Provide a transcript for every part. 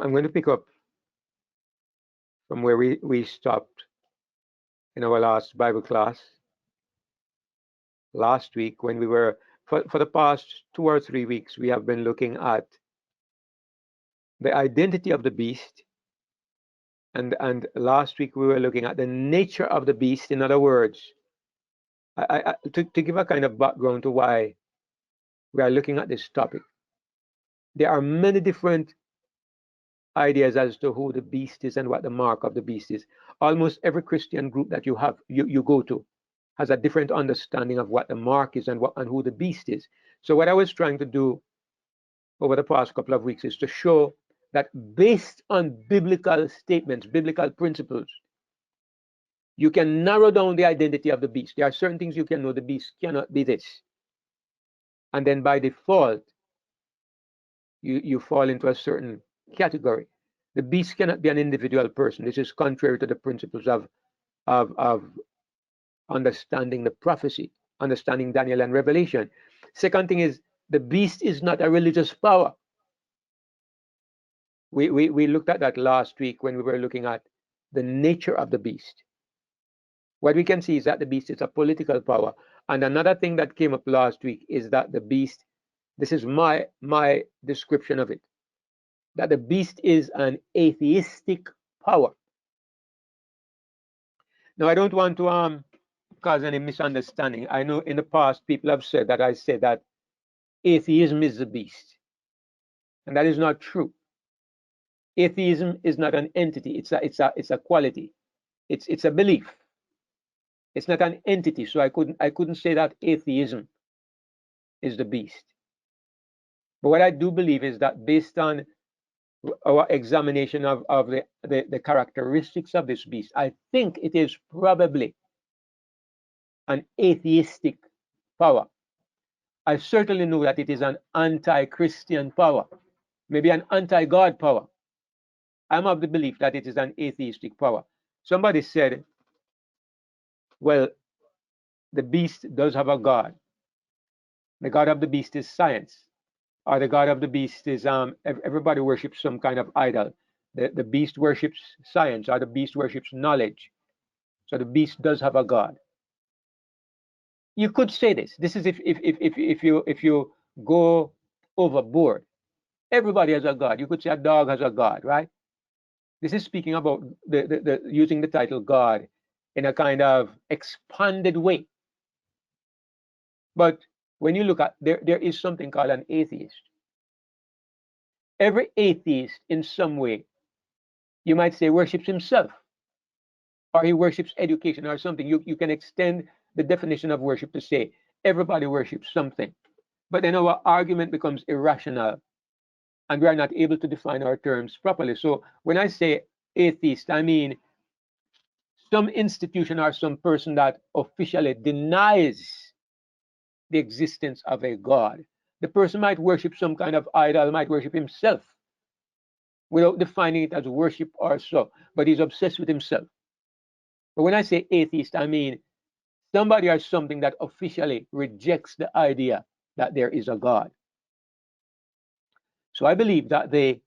I'm going to pick up from where we stopped in our last Bible class last week, when we were, for the past 2 or 3 weeks, we have been looking at the identity of the beast. And last week we were looking at the nature of the beast. In other words, to give a kind of background to why we are looking at this topic, there are many different ideas as to who the beast is and what the mark of the beast is. Almost every Christian group that you go to has a different understanding of what the mark is and who the beast is. So what I was trying to do over the past couple of weeks is to show that based on biblical statements, biblical principles, you can narrow down the identity of the beast. There are certain things you can know. The beast cannot be this. And then by default, you fall into a certain category. The beast cannot be an individual person. This is contrary to the principles of understanding the prophecy, understanding Daniel and Revelation. Second thing is, the beast is not a religious power. We looked at that last week when we were looking at the nature of the beast. What we can see is that the beast is a political power. And another thing that came up last week is that the beast, this is my description of it, that the beast is an atheistic power. Now, I don't want to cause any misunderstanding. I know in the past people have said that I said that atheism is the beast, and that is not true. Atheism is not an entity. It's a quality. It's a belief. It's not an entity. So I couldn't say that atheism is the beast. But what I do believe is that based on our examination of the characteristics of this beast, I think it is probably an atheistic power. I certainly know that it is an anti-Christian power, maybe an anti-God power. I'm of the belief that it is an atheistic power. Somebody said, well, the beast does have a God. The God of the beast is science, or the God of the beast is everybody worships some kind of idol. The beast worships science, or the beast worships knowledge. So the beast does have a God. You could say this. This is if you go overboard. Everybody has a God. You could say a dog has a God, right? This is speaking about the using the title God in a kind of expanded way. But when you look at, there is something called an atheist. Every atheist in some way, you might say, worships himself, or he worships education or something. You can extend the definition of worship to say everybody worships something. But then our argument becomes irrational, and we are not able to define our terms properly. So when I say atheist, I mean some institution or some person that officially denies the existence of a God. The person might worship some kind of idol, might worship himself without defining it as worship or so, but he's obsessed with himself. But when I say atheist, I mean somebody or something that officially rejects the idea that there is a God. So I believe that the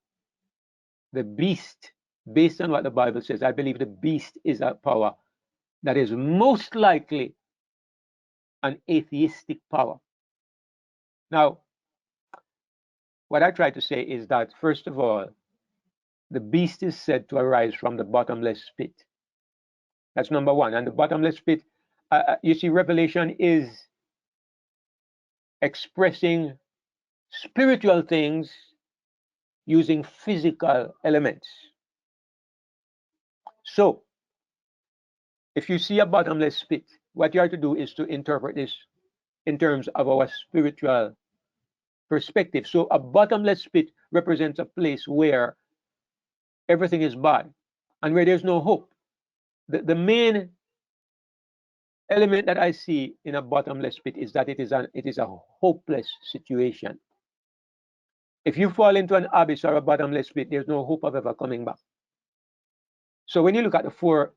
beast, based on what the Bible says, I believe the beast is a power that is most likely an atheistic power. Now, what I try to say is that, first of all, the beast is said to arise from the bottomless pit. That's number one. And the bottomless pit, you see, Revelation is expressing spiritual things using physical elements. So, if you see a bottomless pit, what you are to do is to interpret this in terms of our spiritual perspective. So, a bottomless pit represents a place where everything is bad and where there's no hope. The main element that I see in a bottomless pit is that it is a hopeless situation. If you fall into an abyss or a bottomless pit, there's no hope of ever coming back. So when you look at the four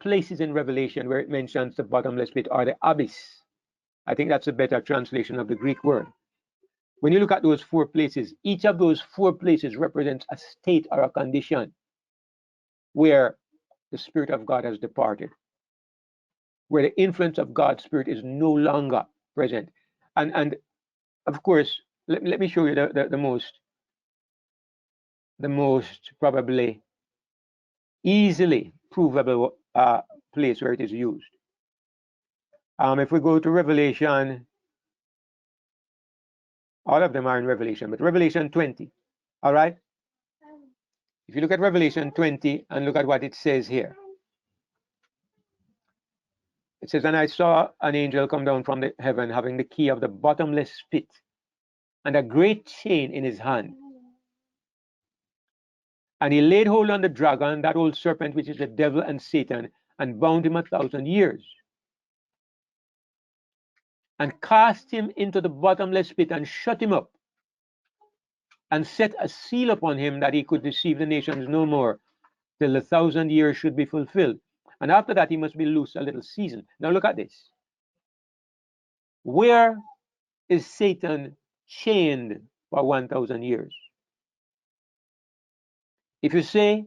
places in Revelation where it mentions the bottomless pit or the abyss, I think that's a better translation of the Greek word. When you look at those 4 places, each of those 4 places represents a state or a condition where the Spirit of God has departed, where the influence of God's Spirit is no longer present. And of course, let me show you the most probably easily provable place where it is used. If we go to Revelation, all of them are in Revelation, but Revelation 20, all right? If you look at Revelation 20 and look at what it says here, it says, and I saw an angel come down from the heaven having the key of the bottomless pit and a great chain in his hand. And he laid hold on the dragon, that old serpent, which is the devil and Satan, and bound him 1,000 years. And cast him into the bottomless pit and shut him up, and set a seal upon him that he could deceive the nations no more, till the 1,000 years should be fulfilled. And after that, he must be loose a little season. Now look at this. Where is Satan chained for 1,000 years? If you say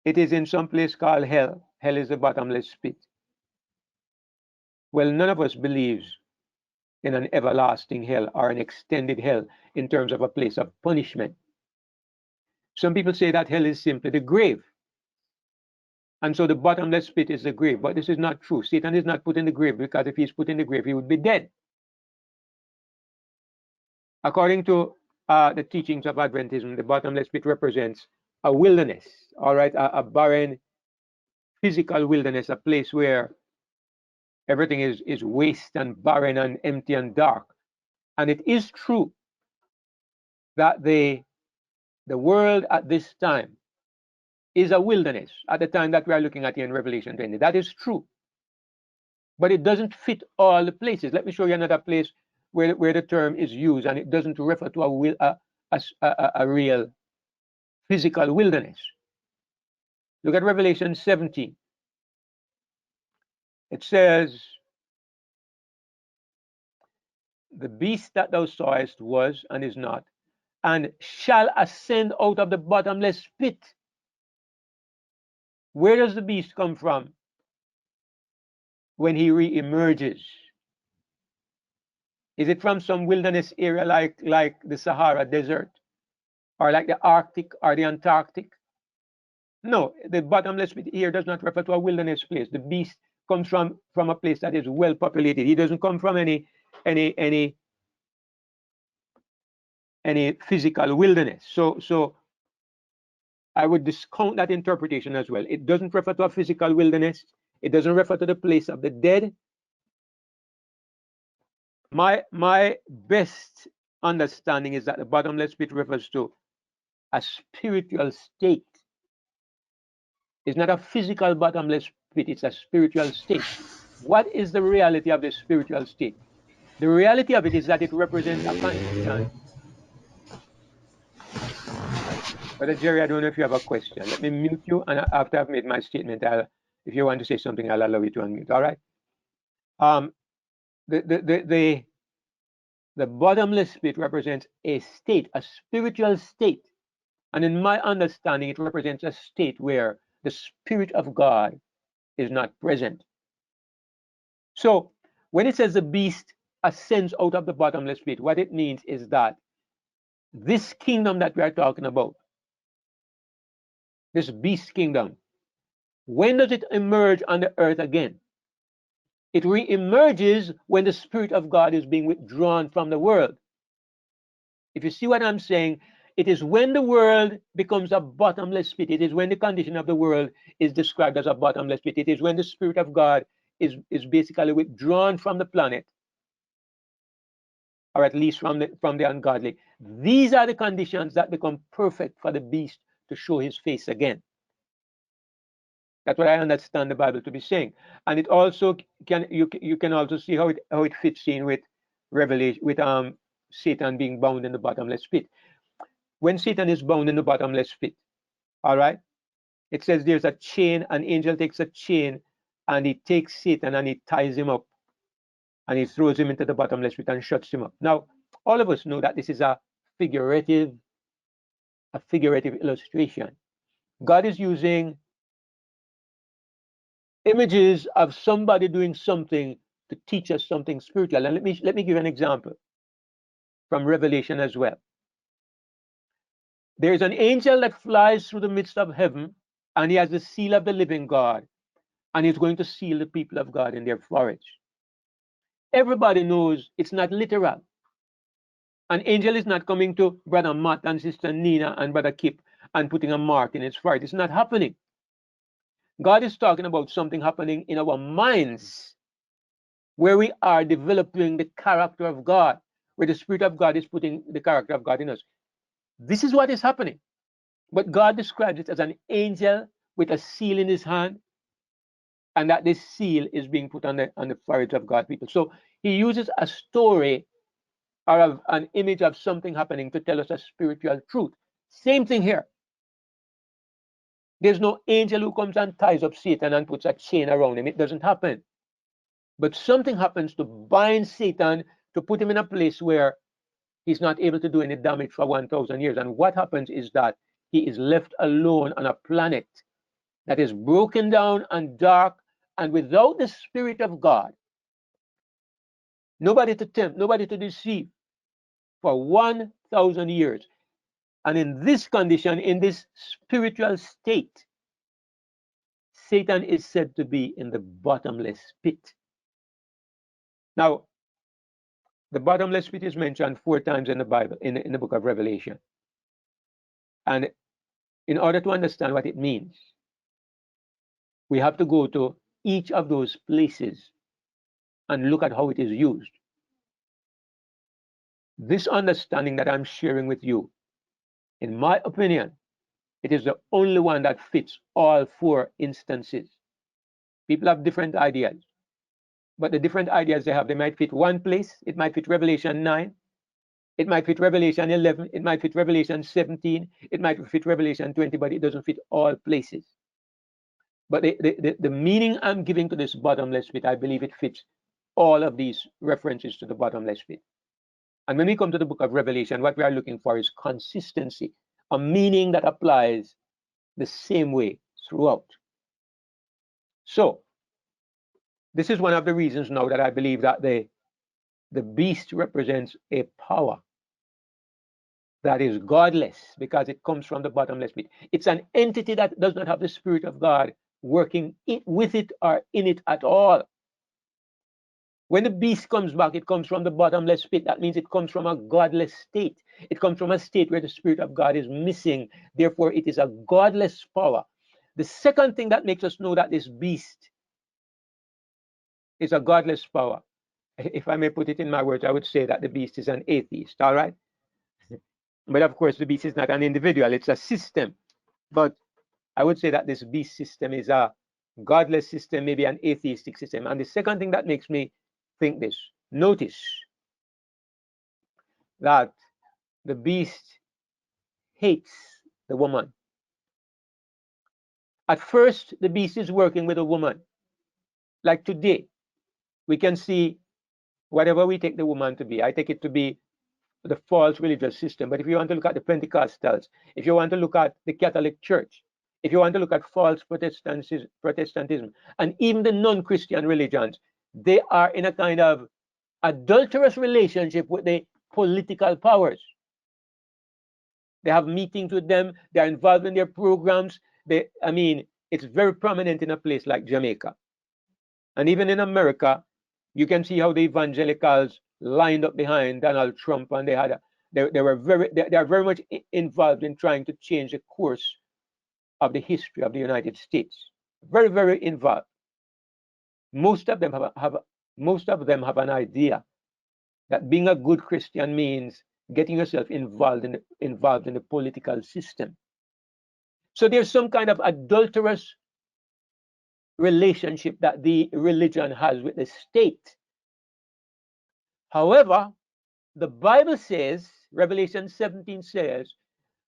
it is in some place called hell, hell is a bottomless pit. Well, none of us believes in an everlasting hell or an extended hell in terms of a place of punishment. Some people say that hell is simply the grave. And so the bottomless pit is the grave. But this is not true. Satan is not put in the grave, because if he's put in the grave, he would be dead. According to the teachings of Adventism, the bottomless pit represents a wilderness, all right, a barren physical wilderness, a place where everything is waste and barren and empty and dark. And it is true that the world at this time is a wilderness at the time that we are looking at here in Revelation 20. That is true. But it doesn't fit all the places. Let me show you another place where the term is used and it doesn't refer to a real physical wilderness. Look at Revelation 17. It says, the beast that thou sawest was and is not, and shall ascend out of the bottomless pit. Where does the beast come from when he re-emerges? Is it from some wilderness area like the Sahara Desert, or like the Arctic or the Antarctic? No, the bottomless pit here does not refer to a wilderness place. The beast comes from a place that is well populated. He doesn't come from any physical wilderness. So I would discount that interpretation as well. It doesn't refer to a physical wilderness. It doesn't refer to the place of the dead. My best understanding is that the bottomless pit refers to a spiritual state. It's not a physical bottomless pit, it's a spiritual state. What is the reality of the spiritual state? The reality of it is that it represents a condition. Brother Jerry, I don't know if you have a question. Let me mute you, and after I've made my statement, if you want to say something, I'll allow you to unmute. All right. The bottomless pit represents a state, a spiritual state. And in my understanding, it represents a state where the Spirit of God is not present. So when it says the beast ascends out of the bottomless pit, what it means is that this kingdom that we are talking about, this beast kingdom, when does it emerge on the earth again? It re-emerges when the Spirit of God is being withdrawn from the world. If you see what I'm saying, it is when the world becomes a bottomless pit. It is when the condition of the world is described as a bottomless pit. It is when the Spirit of God is basically withdrawn from the planet, or at least from the ungodly. These are the conditions that become perfect for the beast to show his face again. That's what I understand the Bible to be saying. And it also you can also see how it fits in with Revelation, with Satan being bound in the bottomless pit. When Satan is bound in the bottomless pit, all right, it says there's a chain, an angel takes a chain and he takes Satan and he ties him up and he throws him into the bottomless pit and shuts him up. Now, All of us know that this is figurative, a figurative illustration. God is using images of somebody doing something to teach us something spiritual. And let me give an example from Revelation as well. There is an angel that flies through the midst of heaven, and he has the seal of the living God, and he's going to seal the people of God in their foreheads. Everybody knows it's not literal. An angel is not coming to Brother Matt and Sister Nina and Brother Kip and putting a mark in its forehead. It's not happening. God is talking about something happening in our minds, where we are developing the character of God, where the Spirit of God is putting the character of God in us. This is what is happening. But God describes it as an angel with a seal in his hand, and that this seal is being put on the foreheads of God's people. So he uses a story or an image of something happening to tell us a spiritual truth. Same thing here. There's no angel who comes and ties up Satan and puts a chain around him. It doesn't happen. But something happens to bind Satan, to put him in a place where he's not able to do any damage for 1,000 years. And what happens is that he is left alone on a planet that is broken down and dark and without the Spirit of God. Nobody to tempt, nobody to deceive for 1,000 years. And in this condition, in this spiritual state, Satan is said to be in the bottomless pit. Now, the bottomless pit is mentioned 4 times in the Bible, in the book of Revelation. And in order to understand what it means, we have to go to each of those places and look at how it is used. This understanding that I'm sharing with you, in my opinion, it is the only one that fits all 4 instances. People have different ideas, but the different ideas they have, they might fit one place. It might fit Revelation 9. It might fit Revelation 11. It might fit Revelation 17. It might fit Revelation 20, but it doesn't fit all places. But the meaning I'm giving to this bottomless pit, I believe it fits all of these references to the bottomless pit. And when we come to the book of Revelation, what we are looking for is consistency, a meaning that applies the same way throughout. So, this is one of the reasons now that I believe that the beast represents a power that is godless, because it comes from the bottomless pit. It's an entity that does not have the Spirit of God working with it or in it at all. When the beast comes back, it comes from the bottomless pit. That means it comes from a godless state. It comes from a state where the Spirit of God is missing. Therefore, it is a godless power. The second thing that makes us know that this beast is a godless power, if I may put it in my words, I would say that the beast is an atheist, all right? But of course, the beast is not an individual, it's a system. But I would say that this beast system is a godless system, maybe an atheistic system. And the second thing that makes me think this, notice that the beast hates the woman. At first, the beast is working with a woman. Like today, we can see whatever we take the woman to be. I take it to be the false religious system. But if you want to look at the Pentecostals, if you want to look at the Catholic Church, if you want to look at false Protestantism, and even the non-Christian religions, they are in a kind of adulterous relationship with the political powers. They have meetings with them. They are involved in their programs. It's very prominent in a place like Jamaica. And even in America, you can see how the evangelicals lined up behind Donald Trump, and they are very much involved in trying to change the course of the history of the United States. Very, very involved. Most of them have an idea that being a good Christian means getting yourself involved in the political system. So there's some kind of adulterous relationship that the religion has with the state. However, the Bible says, Revelation 17 says,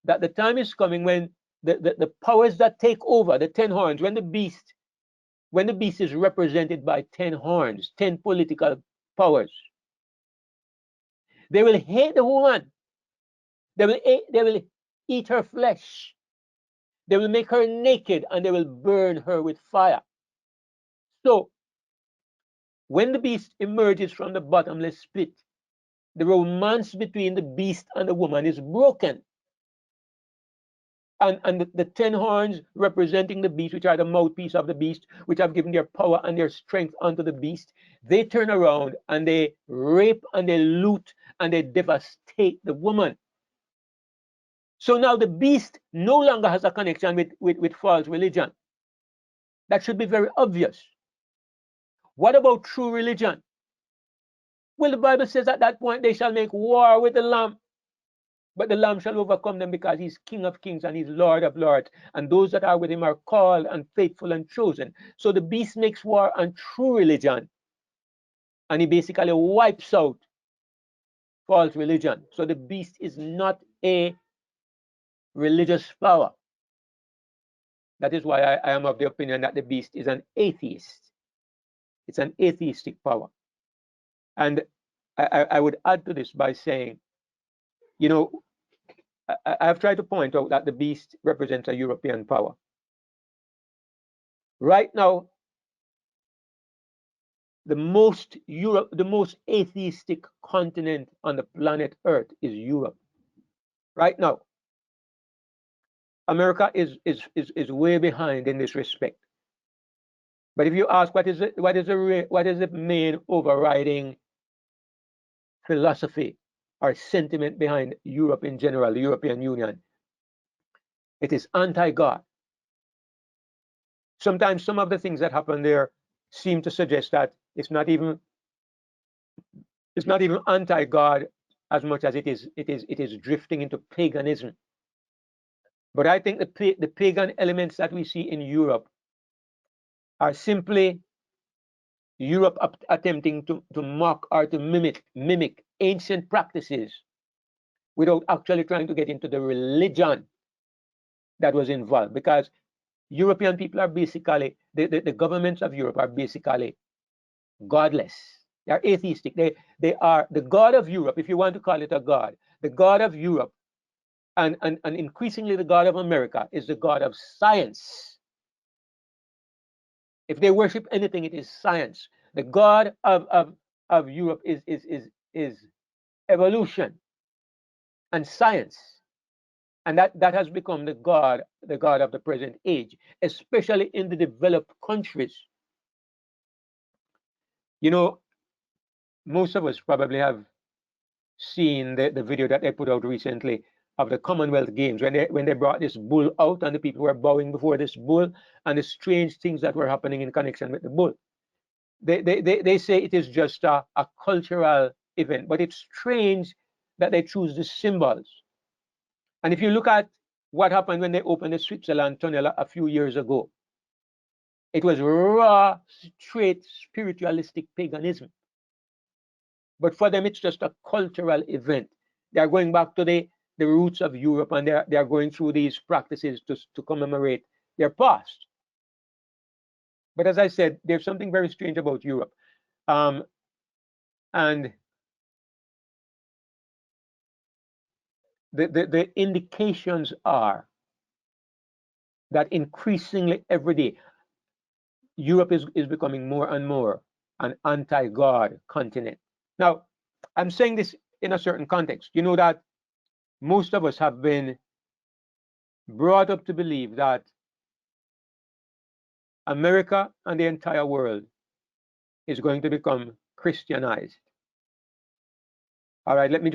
that the time is coming when the powers that take over, the 10 horns, when the beast is represented by 10 horns, 10 political powers, They will hate the woman. They will eat her flesh. They will make her naked and they will burn her with fire. So when the beast emerges from the bottomless pit, the romance between the beast and the woman is broken. And the 10 horns representing the beast, which are the mouthpiece of the beast, which have given their power and their strength unto the beast, they turn around and they rape and they loot and they devastate the woman. So now the beast no longer has a connection with false religion. That should be very obvious. What about true religion? Well, the Bible says at that point they shall make war with the Lamb. But the Lamb shall overcome them because he's King of kings and he's Lord of lords. And those that are with him are called and faithful and chosen. So the beast makes war on true religion. And he basically wipes out false religion. So the beast is not a religious power. That is why I am of the opinion that the beast is an atheist. It's an atheistic power. And I would add to this by saying, you know, I've tried to point out that the beast represents a European power. Right now, the most atheistic continent on the planet Earth is Europe. Right now, America is way behind in this respect. But if you ask what is the main overriding philosophy or sentiment behind Europe in general, the European Union, it is anti-God. Sometimes some of the things that happen there seem to suggest that it's not even anti-God as much as it is drifting into paganism. But I think the pagan elements that we see in Europe are simply Europe attempting to mock or to mimic ancient practices without actually trying to get into the religion that was involved. Because European people are basically, the governments of Europe are basically godless. They are atheistic. They are the God of Europe, if you want to call it a God. The God of Europe and increasingly the God of America is the God of science. If they worship anything, it is science. The God of Europe is evolution and science. And that has become the God of the present age, especially in the developed countries. You know, most of us probably have seen the video that they put out recently of the Commonwealth Games when they brought this bull out and the people were bowing before this bull and the strange things that were happening in connection with the bull. They say it is just a cultural event, but it's strange that they choose the symbols. And if you look at what happened when they opened the Switzerland Tunnel a few years ago, it was raw, straight spiritualistic paganism. But for them, it's just a cultural event. They are going back to the roots of Europe, and they are going through these practices to commemorate their past. But as I said, there's something very strange about Europe. And the indications are that increasingly every day, Europe is becoming more and more an anti-God continent. Now, I'm saying this in a certain context. You know that most of us have been brought up to believe that America and the entire world is going to become Christianized. All right, let me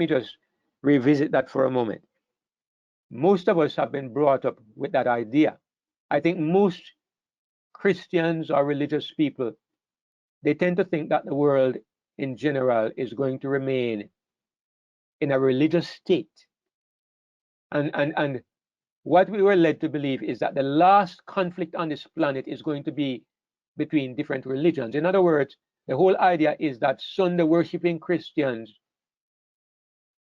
just revisit that for a moment. Most of us have been brought up with that idea. I think most Christians or religious people, they tend to think that the world in general is going to remain in a religious state. And what we were led to believe is that the last conflict on this planet is going to be between different religions. In other words, the whole idea is that Sunday worshiping Christians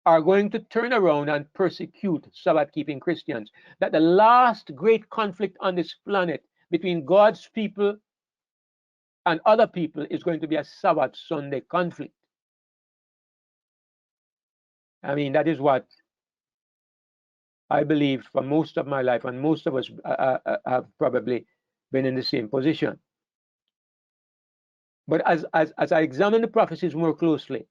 are going to turn around and persecute Sabbath keeping Christians. That the last great conflict on this planet between God's people and other people is going to be a Sabbath Sunday conflict. I mean, that is what I believed for most of my life, and most of us have probably been in the same position. But as I examine the prophecies more closely,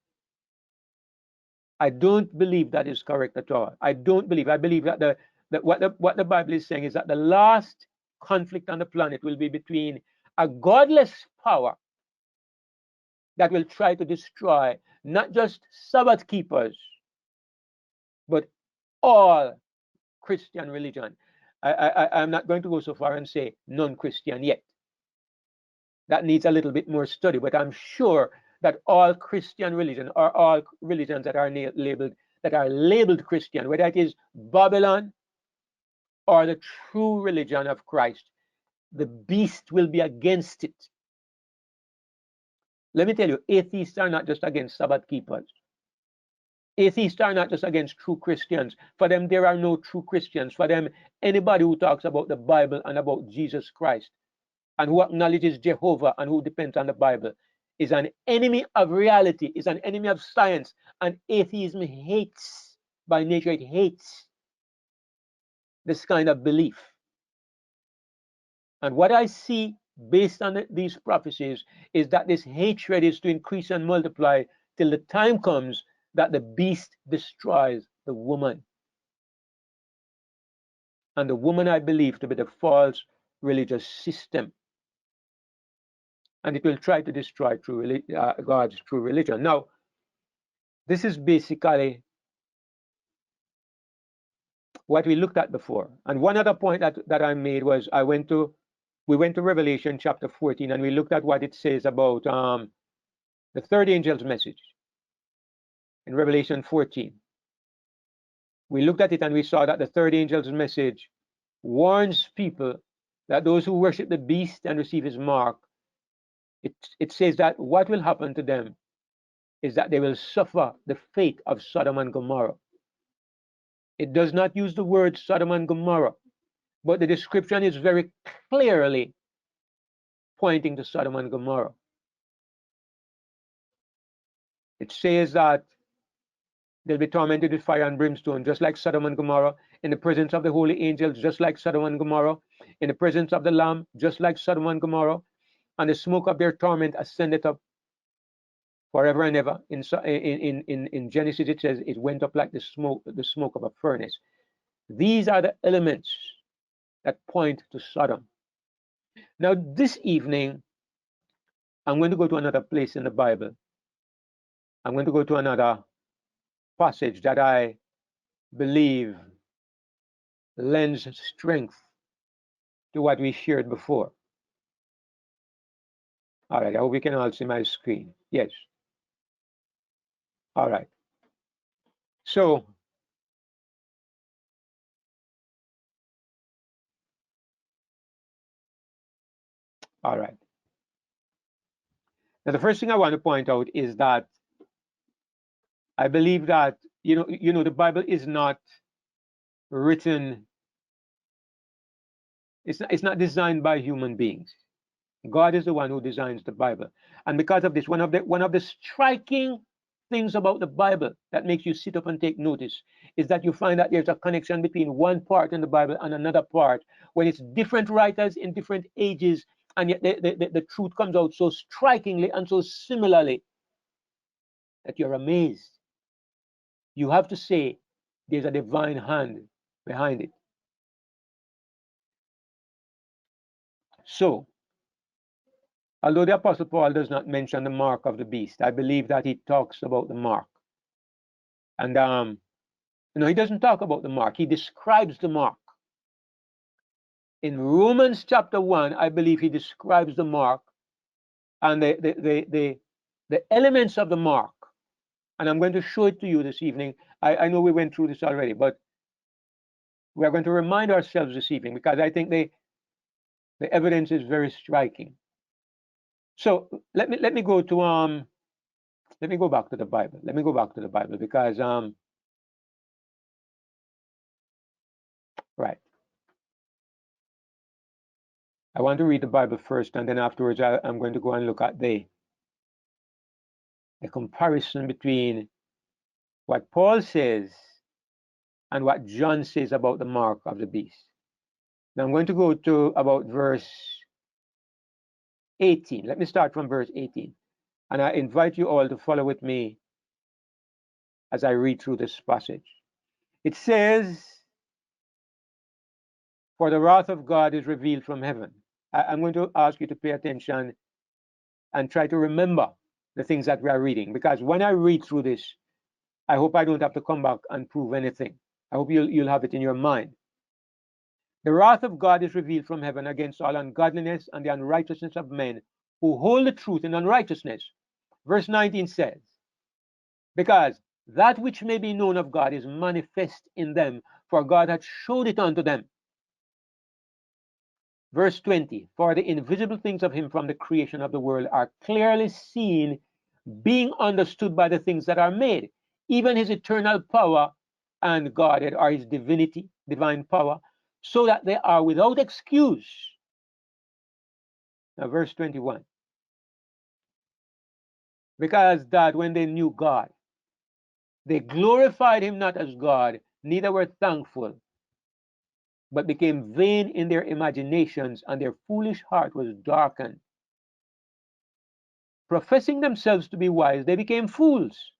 I don't believe that is correct at all. I don't believe. I believe that what the Bible is saying is that the last conflict on the planet will be between a godless power that will try to destroy not just Sabbath keepers, but all Christian religion. I'm not going to go so far and say non-Christian yet. That needs a little bit more study, but I'm sure that all Christian religion, or all religions that are labeled Christian, whether it is Babylon or the true religion of Christ, the beast will be against it. Let me tell you, atheists are not just against Sabbath keepers. Atheists are not just against true Christians. For them, there are no true Christians. For them, anybody who talks about the Bible and about Jesus Christ and who acknowledges Jehovah and who depends on the Bible is an enemy of reality, is an enemy of science. And atheism hates, by nature, it hates this kind of belief. And what I see based on these prophecies is that this hatred is to increase and multiply till the time comes that the beast destroys the woman. And the woman I believe to be the false religious system. And it will try to destroy God's true religion. Now, this is basically what we looked at before. And one other point that I made was we went to Revelation chapter 14 and we looked at what it says about the third angel's message in Revelation 14. We looked at it and we saw that the third angel's message warns people that those who worship the beast and receive his mark, it says that what will happen to them is that they will suffer the fate of Sodom and Gomorrah. It does not use the word Sodom and Gomorrah, but the description is very clearly pointing to Sodom and Gomorrah. It says that they'll be tormented with fire and brimstone, just like Sodom and Gomorrah, in the presence of the holy angels, just like Sodom and Gomorrah, in the presence of the Lamb, just like Sodom and Gomorrah, and the smoke of their torment ascended up forever and ever. In Genesis, it says it went up like the smoke of a furnace. These are the elements that point to Sodom. Now, this evening, I'm going to go to another place in the Bible. I'm going to go to another passage that I believe lends strength to what we shared before. All right, I hope we can all see my screen. Yes. All right. So, all right. Now, the first thing I want to point out is that I believe that the Bible is not written. It's not designed by human beings. God is the one who designs the Bible, and because of this, one of the striking things about the Bible that makes you sit up and take notice is that you find that there's a connection between one part in the Bible and another part when it's different writers in different ages, and yet the truth comes out so strikingly and so similarly that you're amazed. You have to say there's a divine hand behind it. So, although the Apostle Paul does not mention the mark of the beast, I believe that he talks about the mark. And he doesn't talk about the mark, he describes the mark. In Romans chapter 1, I believe he describes the mark and the elements of the mark. And I'm going to show it to you this evening. I know we went through this already, but we are going to remind ourselves this evening because I think the evidence is very striking. So let me go to let me go back to the Bible. Let me go back to the Bible because right. I want to read the Bible first, and then afterwards I'm going to go and look at the comparison between what Paul says and what John says about the mark of the beast. Now I'm going to go to about verse 18. Let me start from verse 18. And I invite you all to follow with me as I read through this passage. It says, "For the wrath of God is revealed from heaven." I'm going to ask you to pay attention and try to remember the things that we are reading, because when I read through this, I hope I don't have to come back and prove anything. I hope you'll have it in your mind. "The wrath of God is revealed from heaven against all ungodliness and the unrighteousness of men who hold the truth in unrighteousness." Verse 19 says, "Because that which may be known of God is manifest in them, for God hath showed it unto them." Verse 20, "For the invisible things of him from the creation of the world are clearly seen, being understood by the things that are made, even his eternal power and Godhead, or his divinity, divine power, so that they are without excuse." Now, verse 21, "Because that when they knew God, they glorified him not as God, neither were thankful, but became vain in their imaginations, and their foolish heart was darkened. Professing themselves to be wise, they became fools,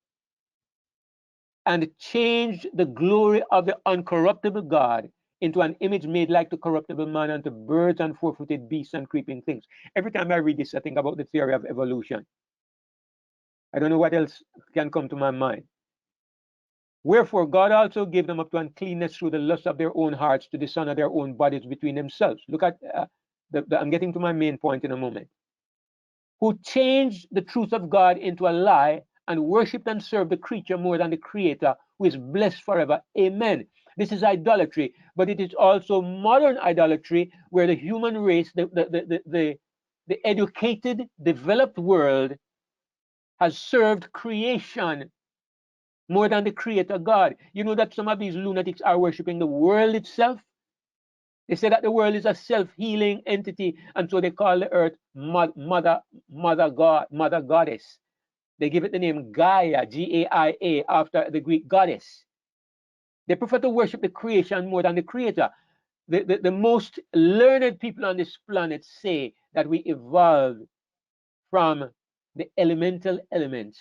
and changed the glory of the uncorruptible God into an image made like the corruptible man, and to birds and four-footed beasts and creeping things." Every time I read this, I think about the theory of evolution. I don't know what else can come to my mind. "Wherefore God also gave them up to uncleanness through the lust of their own hearts, to dishonor their own bodies between themselves." Look at, I'm getting to my main point in a moment. "Who changed the truth of God into a lie, and worshipped and served the creature more than the Creator, who is blessed forever. Amen." This is idolatry, but it is also modern idolatry, where the human race, the educated, developed world, has served creation more than the Creator God. You know that some of these lunatics are worshiping the world itself? They say that the world is a self-healing entity, and so they call the earth mother goddess. They give it the name Gaia, Gaia, after the Greek goddess. They prefer to worship the creation more than the Creator. The most learned people on this planet say that we evolved from the elemental elements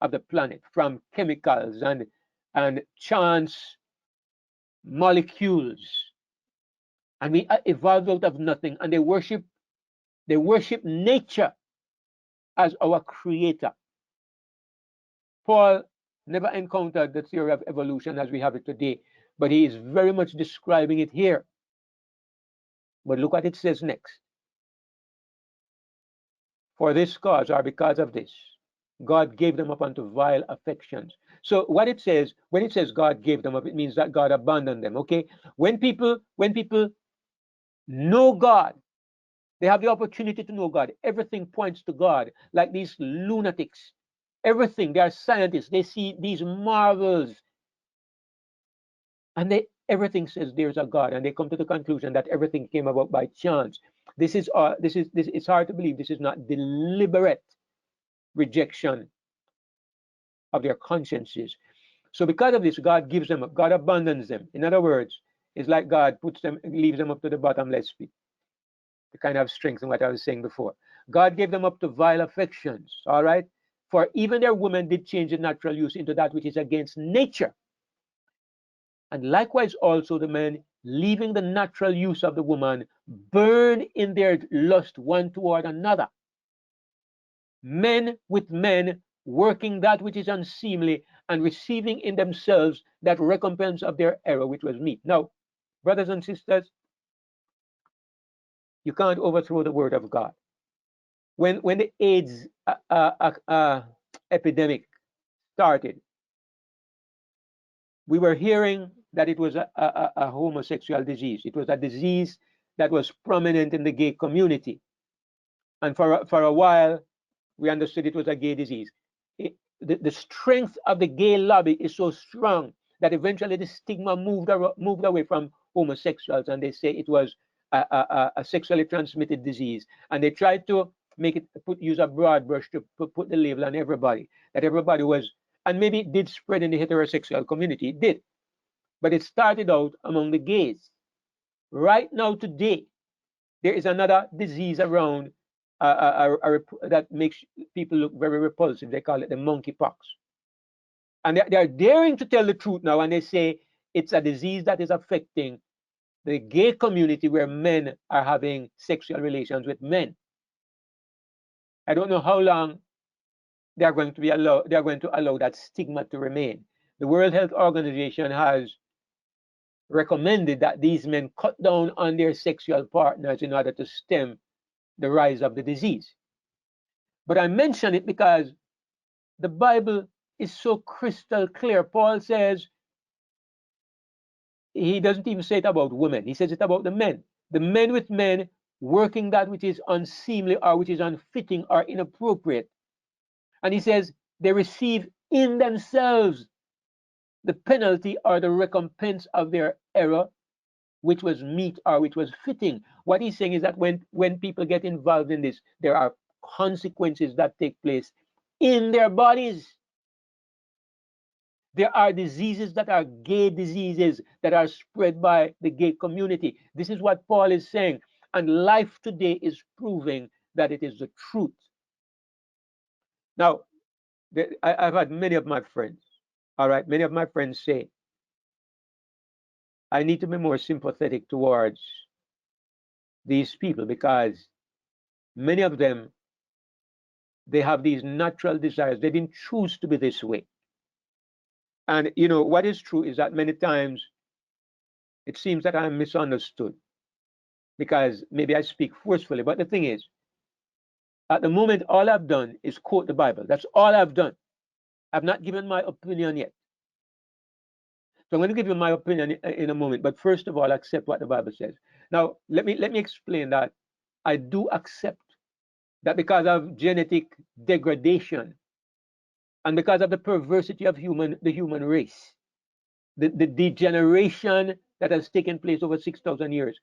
of the planet, from chemicals and chance molecules, and we evolved out of nothing. And they worship nature as our creator. Paul never encountered the theory of evolution as we have it today, but he is very much describing it here. But look what it says next. "For this cause, or because of this, God gave them up unto vile affections." So what it says, when it says God gave them up, it means that God abandoned them. Okay? When people know God, they have the opportunity to know God. Everything points to God, like these lunatics. Everything, they are scientists. They see these marvels, and everything says there's a God, and they come to the conclusion that everything came about by chance. It's hard to believe this is not deliberate rejection of their consciences. So because of this, God gives them up. God abandons them. In other words, it's like God leaves them up to the bottomless pit. To kind of strengthen what I was saying before. God gave them up to vile affections. All right. "For even their women did change the natural use into that which is against nature. And likewise also the men, leaving the natural use of the woman, burn in their lust one toward another. Men with men, working that which is unseemly, and receiving in themselves that recompense of their error, which was meat." Now, brothers and sisters, you can't overthrow the word of God. When the AIDS epidemic started, we were hearing that it was a homosexual disease. It was a disease that was prominent in the gay community. And for a while, we understood it was a gay disease. The strength of the gay lobby is so strong that eventually the stigma moved away from homosexuals, and they say it was a sexually transmitted disease. And they tried to use a broad brush to put the label on everybody, that everybody was And maybe it did spread in the heterosexual community. It did. But it started out among the gays. Right now, today, there is another disease around that makes people look very repulsive. They call it the monkeypox. And they are daring to tell the truth now, and they say it's a disease that is affecting the gay community where men are having sexual relations with men. I don't know how long they are going to allow that stigma to remain. The World Health Organization has recommended that these men cut down on their sexual partners in order to stem the rise of the disease. But I mention it because the Bible is so crystal clear. Paul says, he doesn't even say it about women, he says it about the men. The men with men working that which is unseemly or which is unfitting or inappropriate. And he says they receive in themselves the penalty or the recompense of their error, which was meet or which was fitting. What he's saying is that when people get involved in this, there are consequences that take place in their bodies. There are diseases that are gay diseases that are spread by the gay community. This is what Paul is saying. And life today is proving that it is the truth. Now, I've had many of my friends, all right, many of my friends say, I need to be more sympathetic towards these people because many of them, they have these natural desires. They didn't choose to be this way. And you know, what is true is that many times it seems that I'm misunderstood because maybe I speak forcefully. But the thing is, at the moment, all I've done is quote the Bible. That's all I've done. I've not given my opinion yet. So I'm going to give you my opinion in a moment. But first of all, accept what the Bible says. Now, let me explain that I do accept that because of genetic degradation and because of the perversity of the human race, the degeneration that has taken place over 6,000 years,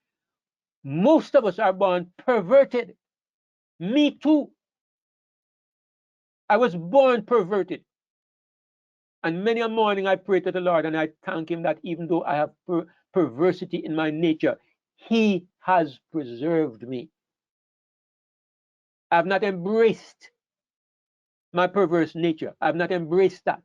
most of us are born perverted. Me too. I was born perverted. And many a morning I pray to the Lord and I thank Him that even though I have perversity in my nature, He has preserved me. I've not embraced my perverse nature. I've not embraced that.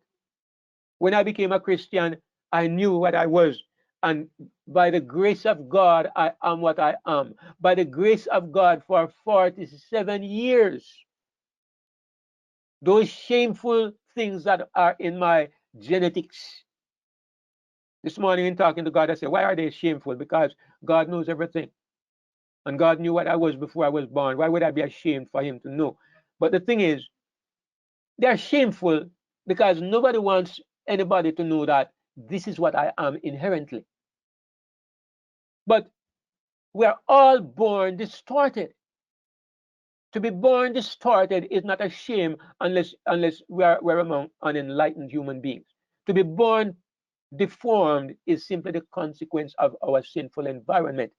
When I became a Christian, I knew what I was. And by the grace of God, I am what I am. By the grace of God, for 47 years, those shameful things that are in my genetics. This morning in talking to God, I said, why are they shameful? Because God knows everything. And God knew what I was before I was born. Why would I be ashamed for Him to know? But the thing is, they're shameful because nobody wants anybody to know that this is what I am inherently. But we are all born distorted. To be born distorted is not a shame unless we're among unenlightened human beings. To be born deformed is simply the consequence of our sinful environment.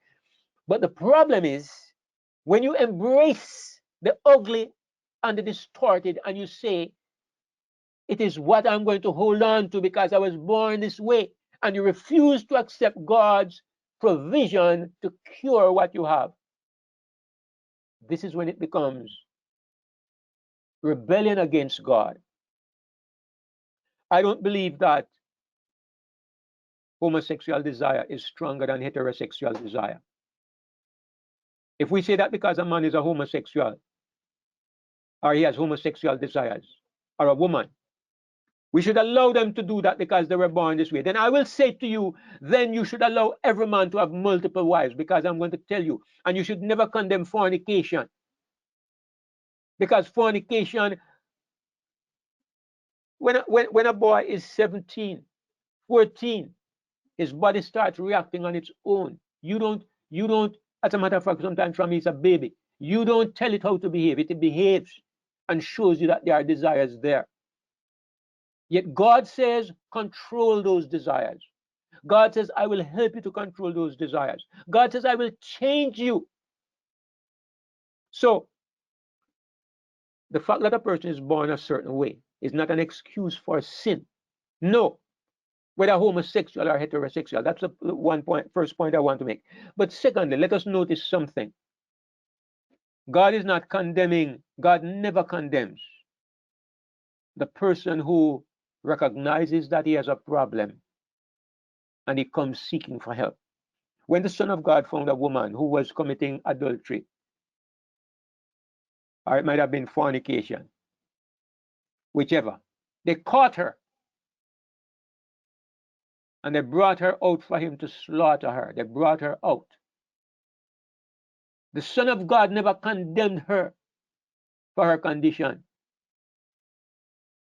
But the problem is when you embrace the ugly and the distorted and you say, it is what I'm going to hold on to because I was born this way, and you refuse to accept God's provision to cure what you have, this is when it becomes rebellion against God. I don't believe that homosexual desire is stronger than heterosexual desire. If we say that because a man is a homosexual or he has homosexual desires, or a woman, we should allow them to do that because they were born this way. Then I will say to you, then you should allow every man to have multiple wives, because I'm going to tell you, and you should never condemn fornication. Because fornication, when a boy is 17, 14, his body starts reacting on its own. You don't, as a matter of fact, sometimes from he's a baby, you don't tell it how to behave. It behaves and shows you that there are desires there. Yet God says, control those desires. God says, I will help you to control those desires. God says, I will change you. So, the fact that a person is born a certain way is not an excuse for sin. No, whether homosexual or heterosexual. That's the first point I want to make. But secondly, let us notice something. God is not condemning, God never condemns the person who recognizes that he has a problem and he comes seeking for help. When the Son of God found a woman who was committing adultery, or it might have been fornication, whichever, they caught her and they brought her out for him to slaughter her. They brought her out. The Son of God never condemned her for her condition.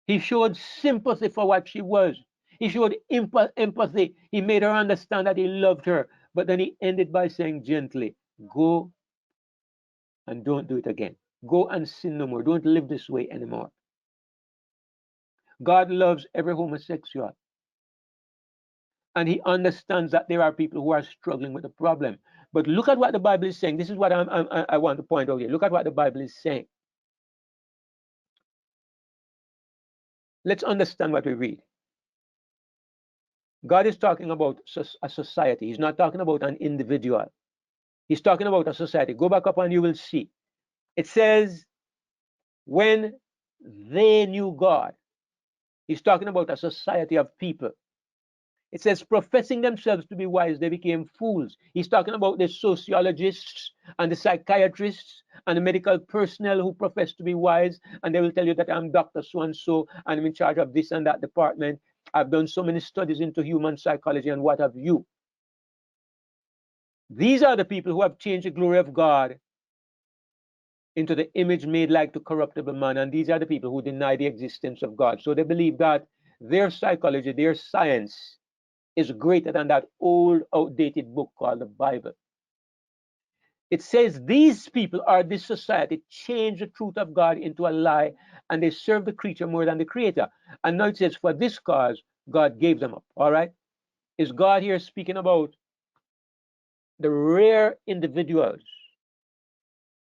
He showed sympathy for what she was. He showed empathy. He made her understand that he loved her. But then he ended by saying gently, go and don't do it again. Go and sin no more. Don't live this way anymore. God loves every homosexual. And he understands that there are people who are struggling with the problem. But look at what the Bible is saying. This is what I want to point out here. Look at what the Bible is saying. Let's understand what we read. God is talking about a society. He's not talking about an individual. He's talking about a society. Go back up and you will see. It says, when they knew God. He's talking about a society of people. It says, professing themselves to be wise, they became fools. He's talking about the sociologists and the psychiatrists and the medical personnel who profess to be wise. And they will tell you that I'm Dr. So-and-so, and I'm in charge of this and that department. I've done so many studies into human psychology and what have you. These are the people who have changed the glory of God into the image made like to corruptible man. And these are the people who deny the existence of God. So they believe that their psychology, their science is greater than that old, outdated book called the Bible. It says these people are this society change the truth of God into a lie, and they serve the creature more than the creator. And now it says, for this cause, God gave them up. All right? Is God here speaking about the rare individuals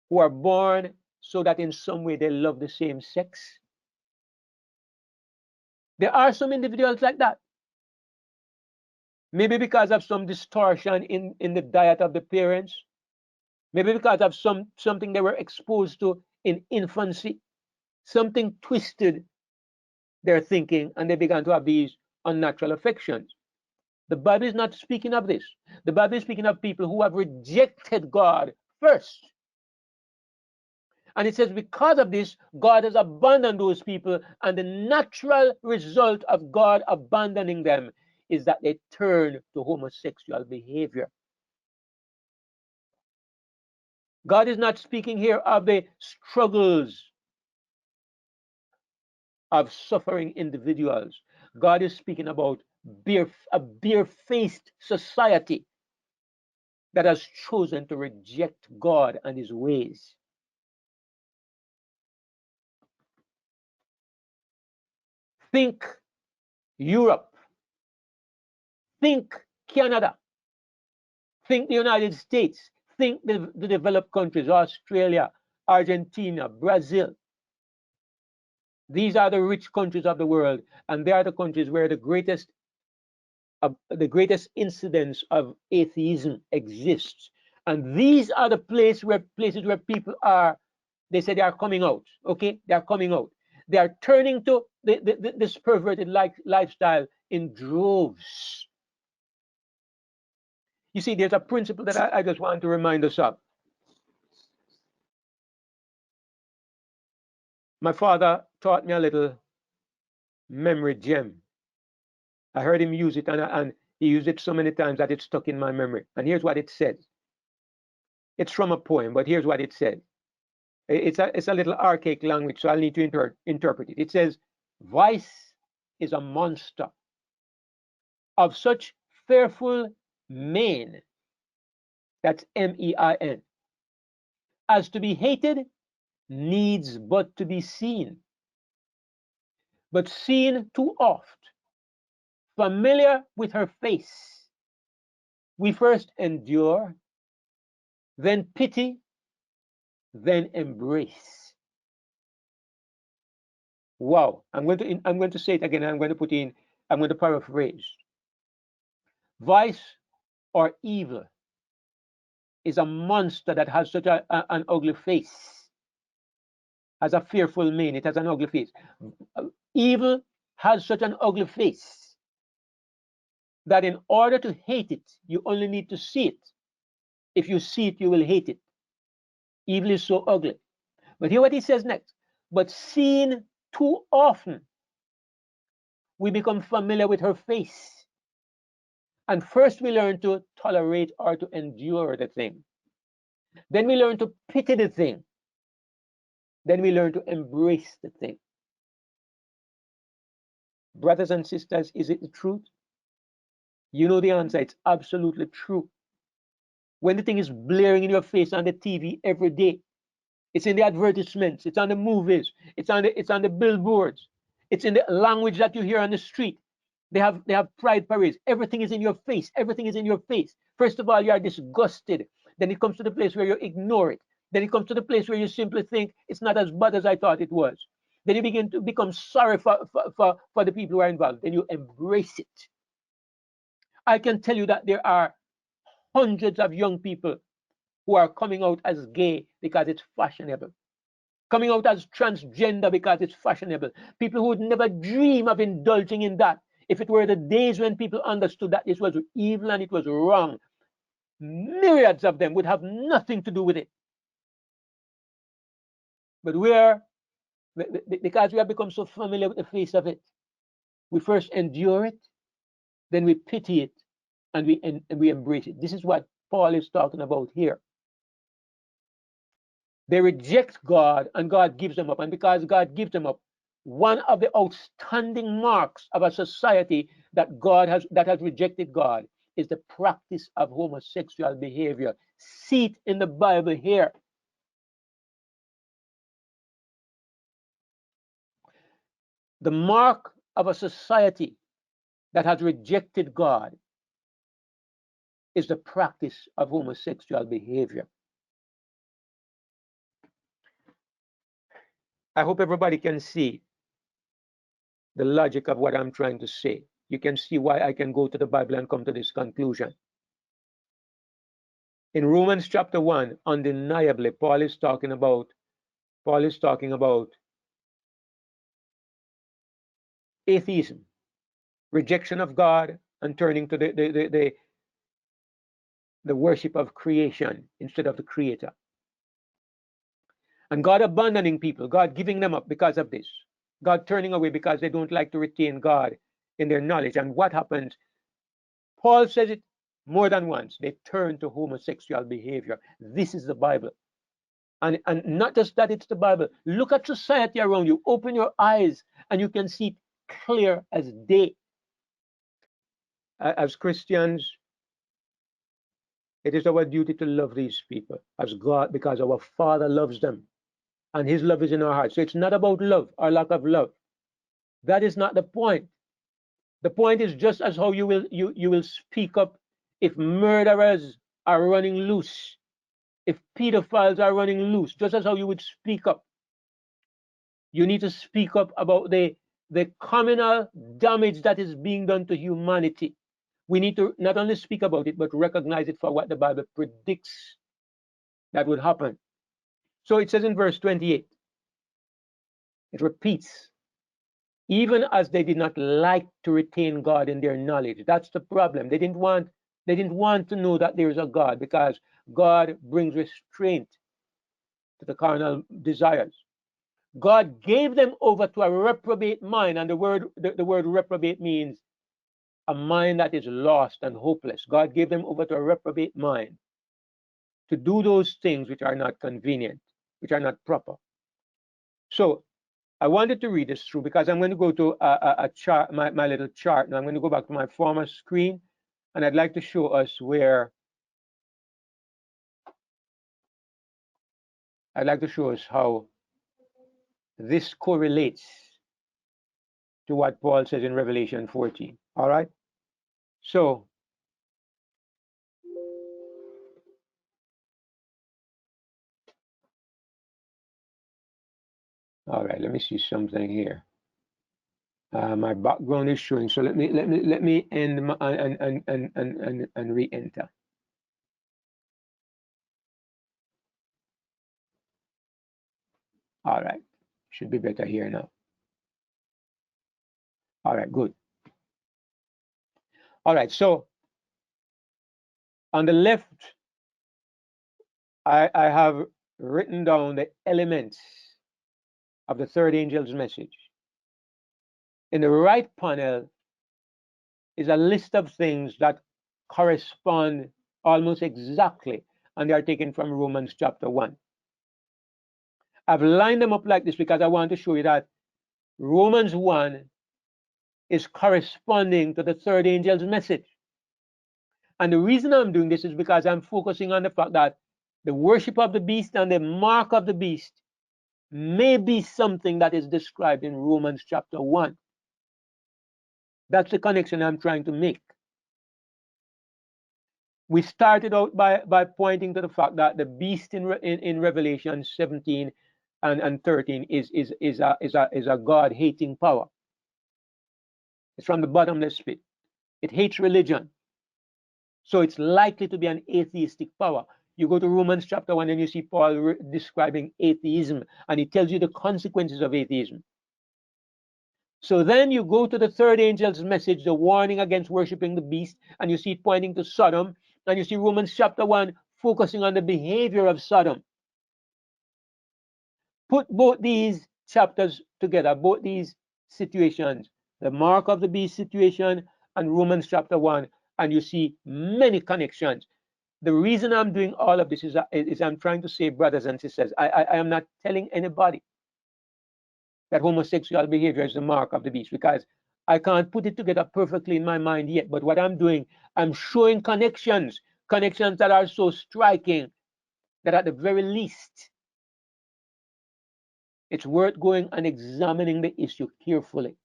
who are born so that in some way they love the same sex? There are some individuals like that. Maybe because of some distortion in the diet of the parents. Maybe because of something they were exposed to in infancy. Something twisted their thinking and they began to have these unnatural affections. The Bible is not speaking of this. The Bible is speaking of people who have rejected God first. And it says, because of this, God has abandoned those people. And the natural result of God abandoning them is that they turn to homosexual behavior. God is not speaking here of the struggles of suffering individuals. God is speaking about a bare-faced society that has chosen to reject God and his ways. Think Europe. Think Canada. Think the United States. Think the developed countries, Australia, Argentina, Brazil. These are the rich countries of the world, and they are the countries where the greatest incidence of atheism exists. And these are the places where people are, they say they are coming out. Okay, they are coming out. They are turning to this perverted lifestyle in droves. You see, there's a principle that I just want to remind us of. My father taught me a little memory gem. I heard him use it, and he used it so many times that it stuck in my memory. And here's what it says. It's from a poem, but here's what it says. It's a little archaic language, so I'll need to interpret it. It says, vice is a monster of such fearful mien, that's MEIN, as to be hated needs but to be seen. But seen too oft, familiar with her face, we first endure, then pity, then embrace. Wow. I'm going to say it again. I'm going to paraphrase. Vice or evil is a monster that has such an ugly face, has a fearful mien. It has an ugly face. Evil has such an ugly face that in order to hate it, you only need to see it. If you see it, you will hate it. Evil is so ugly. But hear what he says next. But seen too often, we become familiar with her face. And first we learn to tolerate or to endure the thing. Then we learn to pity the thing. Then we learn to embrace the thing. Brothers and sisters, is it the truth? You know the answer. It's absolutely true. When the thing is blaring in your face on the TV every day, it's in the advertisements, it's on the movies, it's on the billboards, it's in the language that you hear on the street. They have pride parades. Everything is in your face. Everything is in your face. First of all, you are disgusted. Then it comes to the place where you ignore it. Then it comes to the place where you simply think it's not as bad as I thought it was. Then you begin to become sorry for the people who are involved. Then you embrace it. I can tell you that there are hundreds of young people who are coming out as gay because it's fashionable, coming out as transgender because it's fashionable. People who would never dream of indulging in that. If it were the days when people understood that this was evil and it was wrong, myriads of them would have nothing to do with it. But because we have become so familiar with the face of it, we first endure it, then we pity it, and we embrace it. This is what Paul is talking about here. They reject God, and God gives them up. And because God gives them up, one of the outstanding marks of a society that has rejected God is the practice of homosexual behavior. See it in the Bible here. The mark of a society that has rejected God is the practice of homosexual behavior. I hope everybody can see the logic of what I'm trying to say. You can see why I can go to the Bible and come to this conclusion. In Romans chapter 1, undeniably, Paul is talking about atheism, rejection of God, and turning to the worship of creation instead of the creator. And God abandoning people, God giving them up because of this, God turning away because they don't like to retain God in their knowledge. And what happens? Paul says it more than once. They turn to homosexual behavior. This is the Bible. And not just that, it's the Bible. Look at society around you. Open your eyes and you can see it clear as day. As Christians, it is our duty to love these people as God, because our Father loves them and his love is in our hearts. So it's not about love or lack of love. That is not the point. The point is just as how you will speak up if murderers are running loose, if pedophiles are running loose, just as how you would speak up. You need to speak up about the communal damage that is being done to humanity. We need to not only speak about it, but recognize it for what the Bible predicts that would happen. So it says in verse 28, it repeats, even as they did not like to retain God in their knowledge. That's the problem. They didn't want to know that there is a God, because God brings restraint to the carnal desires. God gave them over to a reprobate mind, and the word reprobate means a mind that is lost and hopeless. God gave them over to a reprobate mind to do those things which are not convenient, which are not proper. So I wanted to read this through because I'm going to go to a chart, my little chart. Now I'm going to go back to my former screen, and I'd like to show us how this correlates to what Paul says in Revelation 14. All right. So All right, let me see something here. My background is showing, so let me end my, and re-enter. All right, should be better here now. All right, good. All right, so on the left, I have written down the elements of the third angel's message. In the right panel is a list of things that correspond almost exactly, and they are taken from Romans chapter 1. I've lined them up like this because I want to show you that Romans 1 is corresponding to the third angel's message. And the reason I'm doing this is because I'm focusing on the fact that the worship of the beast and the mark of the beast may be something that is described in Romans chapter 1. That's the connection I'm trying to make. We started out by pointing to the fact that the beast in Revelation 17 and 13 is a God-hating power. It's from the bottomless pit. It hates religion. So it's likely to be an atheistic power. You go to Romans chapter 1 and you see Paul describing atheism, and he tells you the consequences of atheism. So then you go to the third angel's message, the warning against worshiping the beast, and you see it pointing to Sodom, and you see Romans chapter 1 focusing on the behavior of Sodom. Put both these chapters together, both these situations, the mark of the beast situation and Romans chapter 1, and you see many connections. The reason I'm doing all of this is I'm trying to say, brothers and sisters, I am not telling anybody that homosexual behavior is the mark of the beast, because I can't put it together perfectly in my mind yet. But what I'm doing, I'm showing connections that are so striking that at the very least, it's worth going and examining the issue carefully.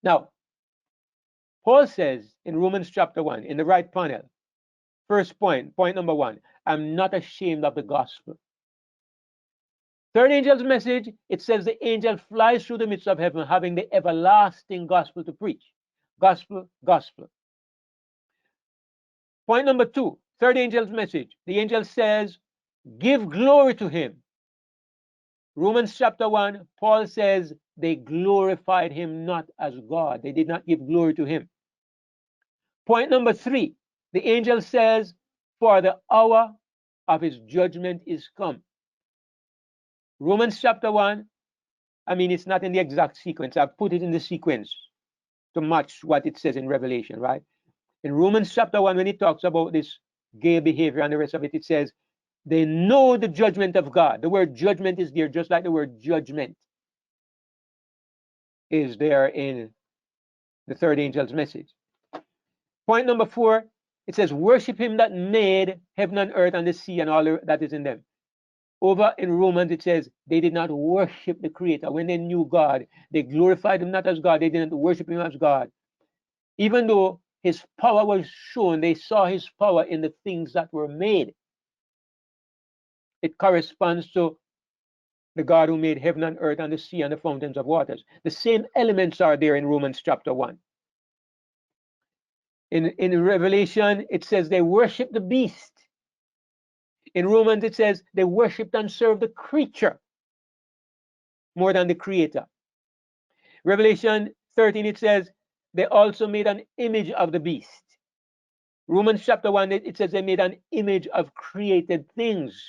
Now, Paul says in Romans chapter 1, in the right panel, first point number 1, I'm not ashamed of the gospel. Third angel's message, it says the angel flies through the midst of heaven having the everlasting gospel to preach. Gospel, gospel. Point number 2, third angel's message. The angel says, give glory to him. Romans chapter 1, Paul says they glorified him not as God. They did not give glory to him. Point number 3, the angel says, for the hour of his judgment is come. Romans chapter 1, I mean, it's not in the exact sequence. I've put it in the sequence to match what it says in Revelation, right? In Romans chapter 1, when it talks about this gay behavior and the rest of it, it says, they know the judgment of God. The word judgment is there, just like the word judgment is there in the third angel's message. Point number 4, it says, worship him that made heaven and earth and the sea and all that is in them. Over in Romans, it says they did not worship the Creator. When they knew God, they glorified him not as God. They didn't worship him as God. Even though his power was shown, they saw his power in the things that were made. It corresponds to the God who made heaven and earth and the sea and the fountains of waters. The same elements are there in Romans chapter 1. In Revelation, it says they worship the beast. In Romans, it says they worshiped and served the creature more than the Creator. Revelation 13, it says they also made an image of the beast. Romans chapter 1, it says they made an image of created things,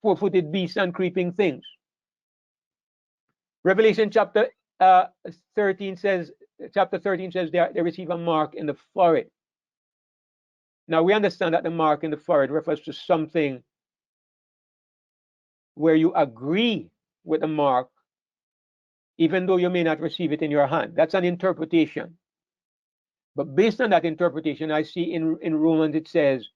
four-footed beasts and creeping things. Revelation chapter 13 says they receive a mark in the forehead. Now we understand that the mark in the forehead refers to something where you agree with the mark, even though you may not receive it in your hand. That's an interpretation. But based on that interpretation, I see in Romans it says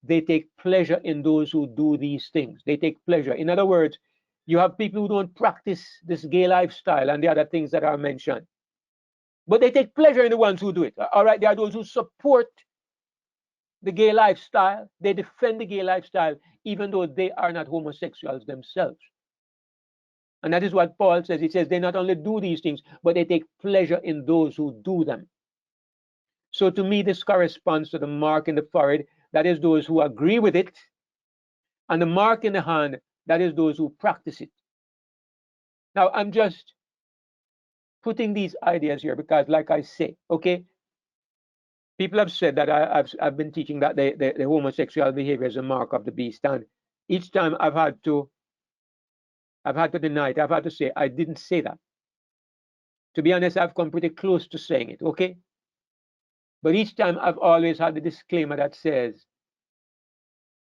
they take pleasure in those who do these things. They take pleasure. In other words, you have people who don't practice this gay lifestyle and the other things that are mentioned. But they take pleasure in the ones who do it. All right, there are those who support the gay lifestyle. They defend the gay lifestyle, even though they are not homosexuals themselves. And that is what Paul says. He says they not only do these things, but they take pleasure in those who do them. So to me, this corresponds to the mark in the forehead, that is those who agree with it, and the mark in the hand, that is those who practice it. Now, I'm just putting these ideas here because, like I say, okay, people have said that I've been teaching that the homosexual behavior is a mark of the beast, and each time I've had to deny it. I've had to say I didn't say that. To be honest, I've come pretty close to saying it, okay? But each time I've always had the disclaimer that says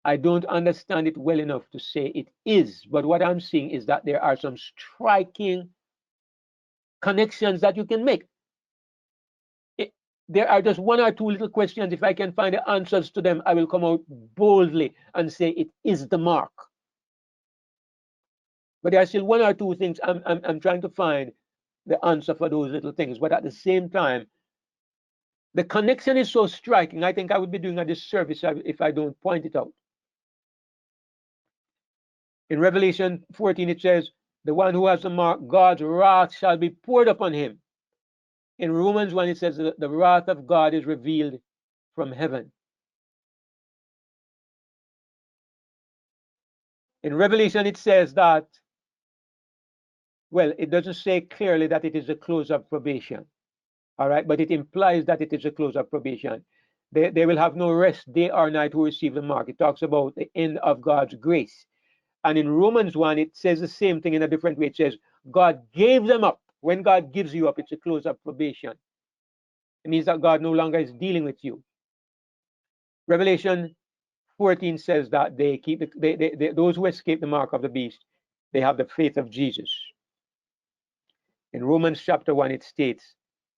I don't understand it well enough to say it is. But what I'm seeing is that there are some striking connections that you can make. There are just one or two little questions. If I can find the answers to them, I will come out boldly and say it is the mark. But there are still one or two things I'm trying to find the answer for those little things. But at the same time, the connection is so striking, I think I would be doing a disservice if I don't point it out. In Revelation 14, it says, the one who has the mark, God's wrath shall be poured upon him. In Romans 1, it says that the wrath of God is revealed from heaven. In Revelation, it says that, well, it doesn't say clearly that it is a close of probation. All right, but it implies that it is a close of probation. They will have no rest day or night who receive the mark. It talks about the end of God's grace. And in Romans 1, it says the same thing in a different way. It says, God gave them up. When God gives you up, it's a close of probation. It means that God no longer is dealing with you. Revelation 14 says that they keep those who escape the mark of the beast, they have the faith of Jesus. In Romans chapter 1, it states,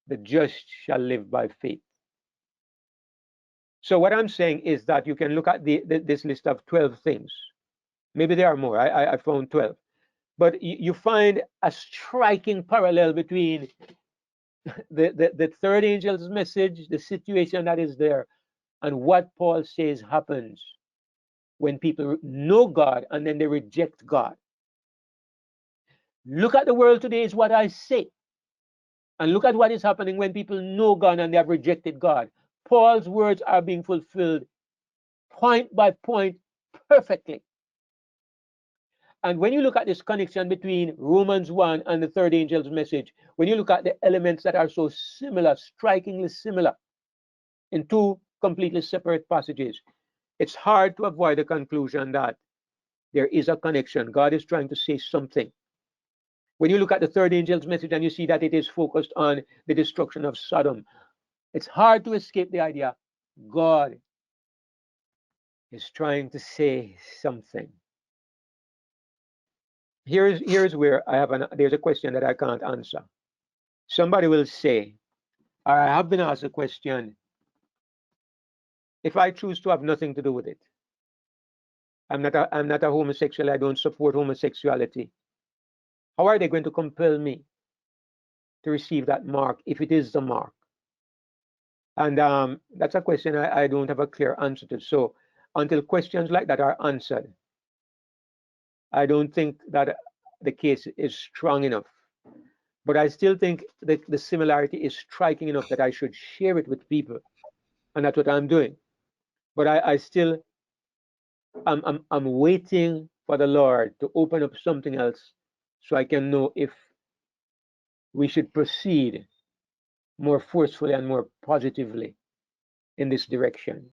the just shall live by faith. So what I'm saying is that you can look at this list of 12 things. Maybe there are more. I found 12. But you find a striking parallel between the third angel's message, the situation that is there, and what Paul says happens when people know God and then they reject God. Look at the world today is what I say. And look at what is happening when people know God and they have rejected God. Paul's words are being fulfilled point by point perfectly. And when you look at this connection between Romans 1 and the third angel's message, when you look at the elements that are so similar, strikingly similar, in two completely separate passages, it's hard to avoid the conclusion that there is a connection. God is trying to say something. When you look at the third angel's message and you see that it is focused on the destruction of Sodom, it's hard to escape the idea God is trying to say something. Here's where there's a question that I can't answer. Somebody will say, or I have been asked a question, if I choose to have nothing to do with it, I'm not a homosexual, I don't support homosexuality, how are they going to compel me to receive that mark if it is the mark? And that's a question I don't have a clear answer to. So until questions like that are answered, I don't think that the case is strong enough. But I still think that the similarity is striking enough that I should share it with people. And that's what I'm doing. But I still, I'm waiting for the Lord to open up something else so I can know if we should proceed more forcefully and more positively in this direction.